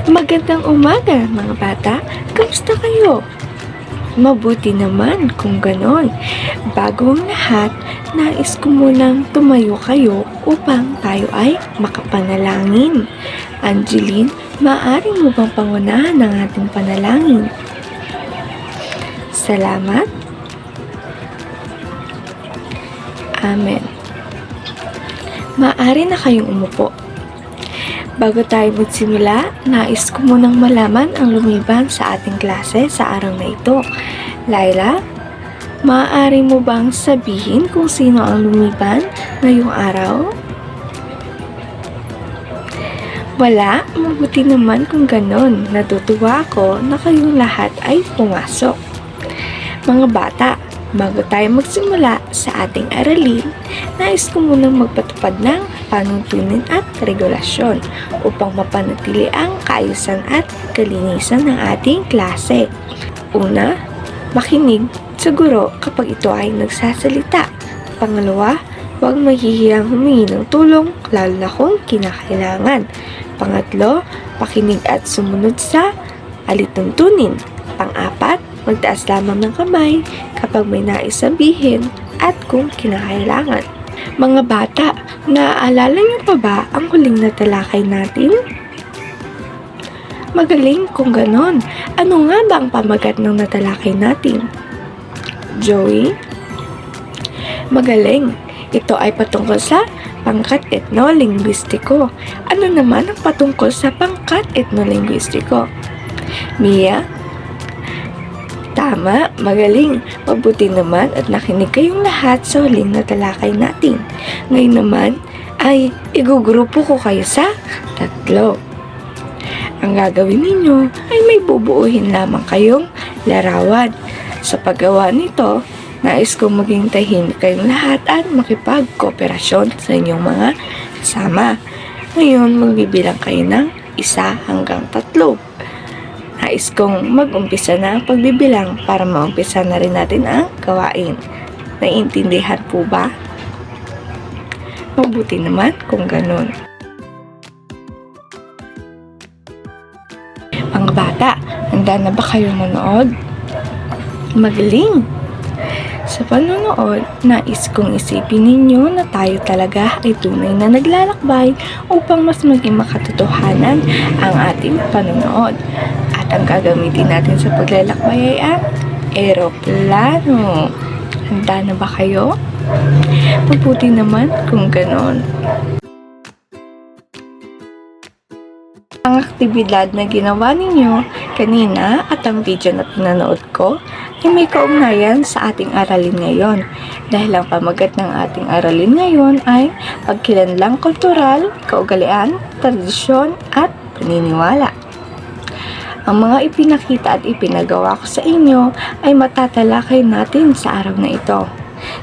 Magandang umaga mga bata, kamusta kayo? Mabuti naman kung ganon. Bago ang lahat, nais ko munang tumayo kayo upang tayo ay makapanalangin. Angeline, maaari mo bang pangunahan ang ating panalangin? Salamat. Amen. Maaari na kayong umupo. Bago tayo magsimula, nais ko munang malaman ang lumiban sa ating klase sa araw na ito. Laila, maaari mo bang sabihin kung sino ang lumiban ngayong araw? Wala, mabuti naman kung ganon. Natutuwa ako na kayong lahat ay pumasok. Mga bata, bago tayo magsimula sa ating aralin, nais ko munang magpatupad ng panuntunin at regulasyon upang mapanatili ang kaayusan at kalinisan ng ating klase. Una, makinig sa guro kapag ito ay nagsasalita. Pangalawa, huwag mahihiyang humingi ng tulong lalo na kung kinakailangan. Pangatlo, pakinig at sumunod sa alituntunin. Pang-apat, magtaas lamang ng kamay kapag may nais sabihin at kung kinakailangan. Mga bata, naaalala niyo pa ba ang huling na talakay natin? Magaling kung ganon. Ano nga ba ang pamagat ng natalakay natin? Joey? Magaling. Ito ay patungkol sa pangkat etnolinguistiko. Ano naman ang patungkol sa pangkat etnolinguistiko? Mia? Tama, magaling. Mabuti naman at nakinig kayong lahat sa huling na talakay natin. Ngayon naman ay igugrupo ko kayo sa 3. Ang gagawin ninyo ay may bubuuhin lamang kayong larawan. Sa paggawa nito, nais kong maging tahimik kayong lahat at makipagkooperasyon sa inyong mga kasama. Ngayon, magbibilang kayo ng 1 hanggang 3. Nais kong mag-umpisa na ang pagbibilang para maumpisa na rin natin ang gawain. Naiintindihan po ba? Mabuti naman kung ganun. Mga bata, handa na ba kayo manood? Magaling! Sa panonood, nais kong isipin ninyo na tayo talaga ay tunay na naglalakbay upang mas maging makatotohanan ang ating panonood. At ang gagamitin natin sa paglalakbay ay ang eroplano. Handa na ba kayo? Mabuti naman kung ganon. Ang aktibidad na ginawa ninyo kanina at ang video na pinanood ko ay may kaugnayan sa ating aralin ngayon. Dahil ang pamagat ng ating aralin ngayon ay pagkilanlang kultural, kaugalian, tradisyon at paniniwala. Ang mga ipinakita at ipinagawa ko sa inyo ay matatalakay natin sa araw na ito.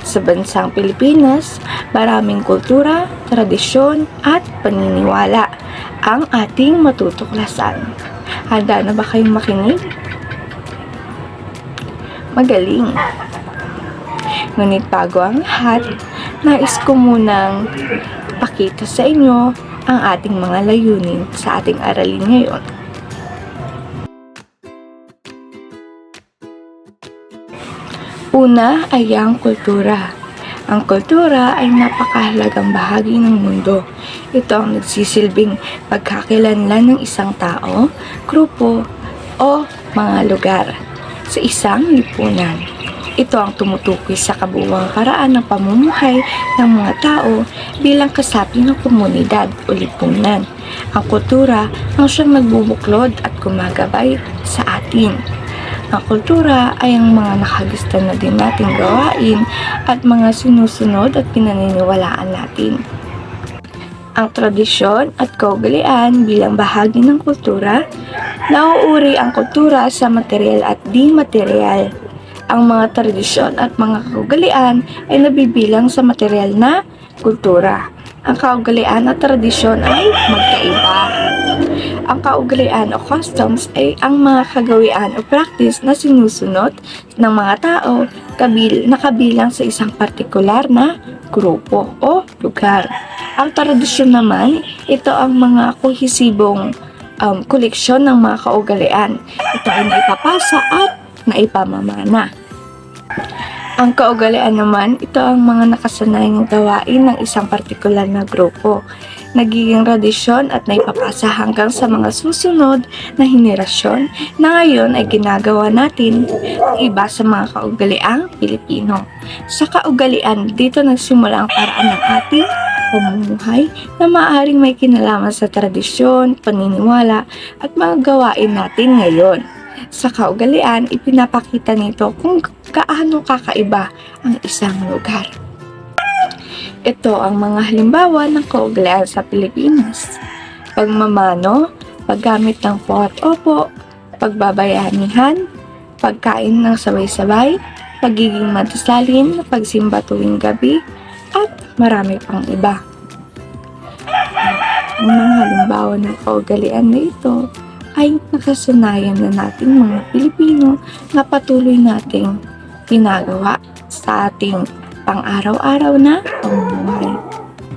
Sa bansang Pilipinas, maraming kultura, tradisyon at paniniwala ang ating matutuklasan. Handa na ba kayong makinig? Magaling! Ngunit bago ang lahat, nais ko munang pakita sa inyo ang ating mga layunin sa ating aralin ngayon. Una ay ang kultura. Ang kultura ay napakahalagang bahagi ng mundo. Ito ang nagsisilbing pagkakilanlan ng isang tao, grupo, o mga lugar sa isang lipunan. Ito ang tumutukoy sa kabuuang paraan ng pamumuhay ng mga tao bilang kasapi ng komunidad o lipunan. Ang kultura ang siyang nagbubuklod at gumagabay sa atin. Ang kultura ay ang mga nakagusta na din nating gawain at mga sinusunod at pinaniniwalaan natin. Ang tradisyon at kaugalian bilang bahagi ng kultura, nauuri ang kultura sa material at di material. Ang mga tradisyon at mga kaugalian ay nabibilang sa material na kultura. Ang kaugalian at tradisyon ay magkaiba. Ang kaugalian o customs ay ang mga kagawian o practice na sinusunod ng mga tao na kabilang sa isang partikular na grupo o lugar. Ang tradisyon naman, ito ang mga kohesibong koleksyon ng mga kaugalian. Ito ay naipapasa at naipamamana. Ang kaugalian naman, ito ang mga nakasanayang gawain ng isang partikular na grupo. Nagiging tradisyon at naipapasa hanggang sa mga susunod na henerasyon na ngayon ay ginagawa natin ang iba sa mga kaugaliang Pilipino. Sa kaugalian, dito nagsimula ang paraan ng ating pamumuhay na maaaring may kinalaman sa tradisyon, paniniwala at mga gawain natin ngayon. Sa kaugalian, ipinapakita nito kung gaano kakaiba ang isang lugar. Ito ang mga halimbawa ng kaugalian sa Pilipinas. Pagmamano, paggamit ng po at opo, pagbabayanihan, pagkain ng sabay-sabay, pagiging madasalin, pagsimba tuwing gabi, at marami pang iba. Ang mga halimbawa ng kaugalian na ito ay nakasanayan na nating mga Pilipino na patuloy nating ginagawa sa ating pang-araw-araw na pamumuhay.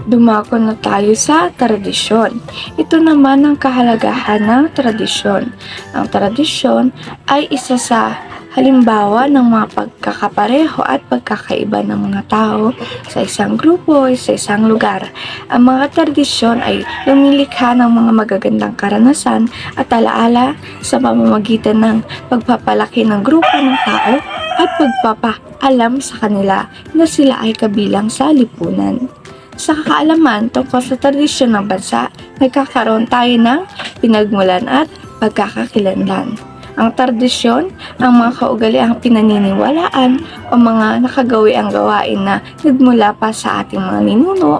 Dumako na tayo sa tradisyon. Ito naman ang kahalagahan ng tradisyon. Ang tradisyon ay isa sa halimbawa ng mga pagkakapareho at pagkakaiba ng mga tao sa isang grupo o sa isang lugar. Ang mga tradisyon ay lumilikha ng mga magagandang karanasan at alaala sa pamamagitan ng pagpapalaki ng grupo ng tao at pagpapaalam sa kanila na sila ay kabilang sa lipunan. Sa kaalaman tungkol sa tradisyon ng bansa, nagkakaroon tayo ng pinagmulan at pagkakakilanlan. Ang tradisyon, ang mga kaugaliang pinaniniwalaan o mga nakagawiang gawain na nagmula pa sa ating mga ninuno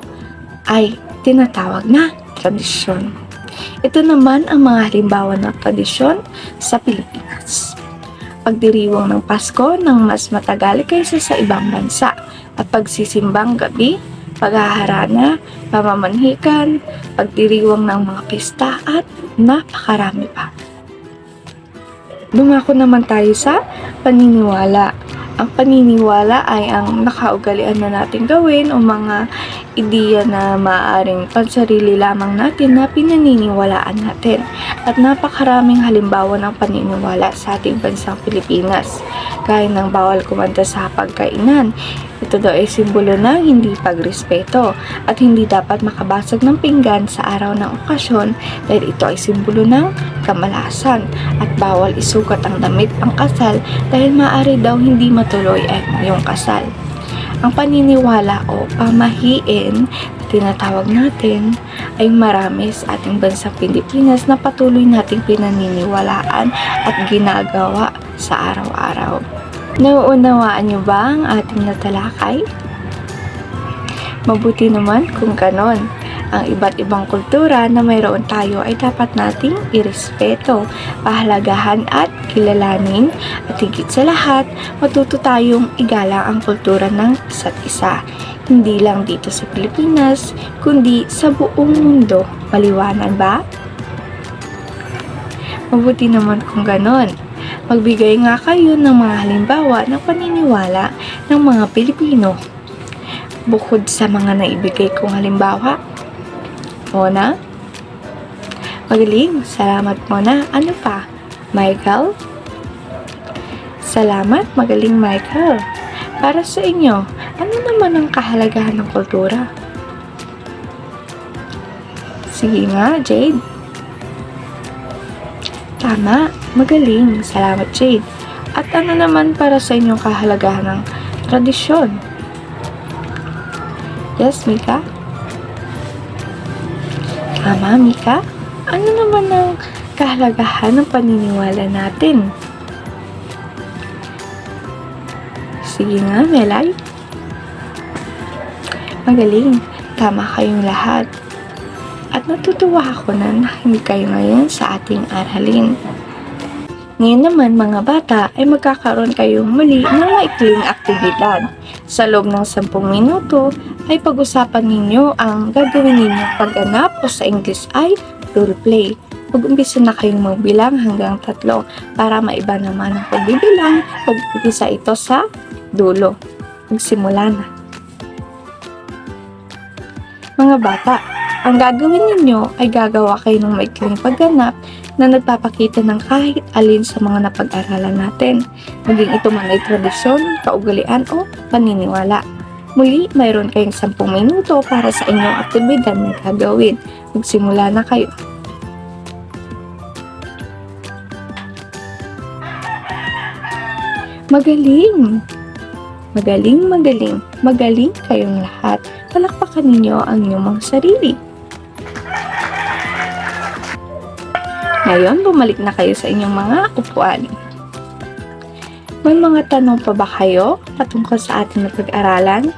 ay tinatawag na tradisyon. Ito naman ang mga halimbawa ng tradisyon sa Pilipinas. Pagdiriwang ng Pasko ng mas matagal kaysa sa ibang bansa at pagsisimbang gabi, paghaharana, pamamanhikan, pagdiriwang ng mga pista at napakarami pa. Dumako naman tayo sa paniniwala. Ang paniniwala ay ang nakaugalian na natin gawin o mga ideya na maaaring pansarili lamang natin na pinaniniwalaan natin. At napakaraming halimbawa ng paniniwala sa ating bansang Pilipinas. Gaya ng bawal kumanta sa pagkainan. Ito daw ay simbolo ng hindi pagrespeto at hindi dapat makabasag ng pinggan sa araw ng okasyon dahil ito ay simbolo ng kamalasan at bawal isukat ang damit pangkasal dahil maaari daw hindi matuloy ang iyong kasal. Ang paniniwala o pamahiin na tinatawag natin ay marami sa ating bansang Pilipinas na patuloy nating pinaniniwalaan at ginagawa sa araw-araw. Nauunawaan niyo ba ang ating natalakay? Mabuti naman kung ganon. Ang iba't ibang kultura na mayroon tayo ay dapat nating irespeto, pahalagahan at kilalanin at higit sa lahat, matuto tayong igalang ang kultura ng isa't isa. Hindi lang dito sa Pilipinas, kundi sa buong mundo. Maliwanag ba? Mabuti naman kung ganon. Magbigay nga kayo ng mga halimbawa ng paniniwala ng mga Pilipino. Bukod sa mga naibigay kong halimbawa, Mona? Magaling, salamat Mona. Ano pa? Michael? Salamat, magaling Michael. Para sa inyo, ano naman ang kahalagahan ng kultura? Sige nga, Jade. Tama, magaling. Salamat, Jade. At ano naman para sa inyong kahalagahan ng tradisyon? Yes, Mika? Tama, Mika? Ano naman ang kahalagahan ng paniniwala natin? Sige nga, Melay. Magaling. Tama kayong lahat. At natutuwa ako na nakinig kayo ngayon sa ating aralin. Ngayon naman mga bata ay magkakaroon kayong muli ng maikling aktibidad. Sa loob ng 10 minuto ay pag-usapan ninyo ang gagawin ninyong pagganap o sa English ay role play. Mag-umpisa na kayong magbilang hanggang 3 para maiba naman ang pagbibilang pag-umpisa ito sa dulo. Magsimula na. Mga bata, Ang gagawin ninyo ay gagawa kayo ng maikling pagganap na nagpapakita ng kahit alin sa mga napag-aralan natin, maging ito man ay tradisyon, kaugalian o paniniwala. Muli, mayroon kayong 10 minuto para sa inyong aktibidad na gagawin. Magsimula na kayo. Magaling! Magaling, magaling, magaling kayong lahat. Palakpakan ninyo ang inyong mga sarili. Ngayon, bumalik na kayo sa inyong mga upuan. May mga tanong pa ba kayo patungkol sa ating napag-aralan?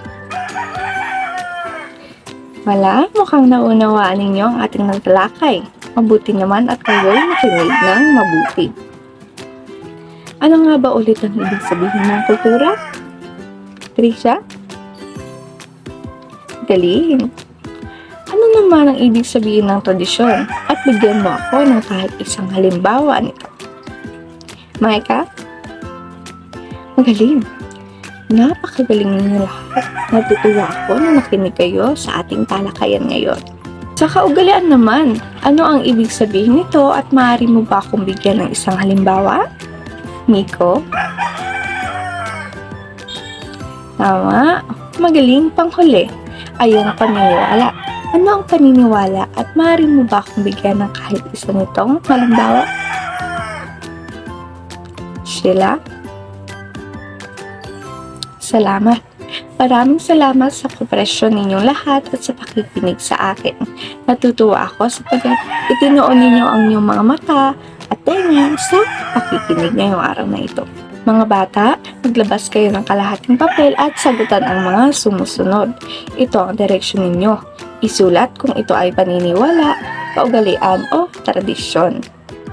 Wala, mukhang naunawaan ninyo ang ating nagtalakay. Mabuti naman at kayo'y nakinig ng mabuti. Ano nga ba ulit ang ibig sabihin ng kultura? Trisha? Galing! Ano naman ang ibig sabihin ng tradisyon? At bigyan mo ako ng kahit isang halimbawa nito. Maika? Magaling! Napakagaling ninyo lahat. Natutuwa ako na nakinig kayo sa ating talakayan ngayon. Sa kaugalian naman, ano ang ibig sabihin nito at maaari mo ba akong bigyan ng isang halimbawa? Miko? Tama. Magaling panghuli ay ang paniniwala. Ano ang paniniwala at maaari mo ba akong bigyan ng kahit isa nitong halimbawa? Sheila? Salamat. Maraming salamat sa kooperasyon ninyong lahat at sa pakikinig sa akin. Natutuwa ako sapagkat itinuon ninyo ang inyong mga mata at tenga sa pakikinig ngayong araw na ito. Mga bata, maglabas kayo ng kalahating papel at sagutan ang mga sumusunod. Ito ang direksyon ninyo. Isulat kung ito ay paniniwala, kaugalian o tradisyon.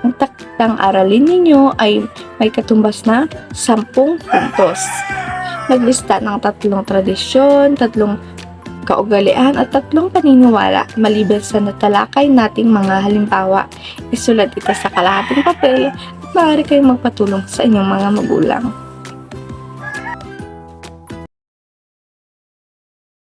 Ang taktang aralin ninyo ay may katumbas na 10 puntos. Maglista ng 3 tradisyon, 3 kaugalian at 3 paniniwala maliban sa natalakay nating mga halimbawa. Isulat ito sa kalahating papel at maaari kayong magpatulong sa inyong mga magulang.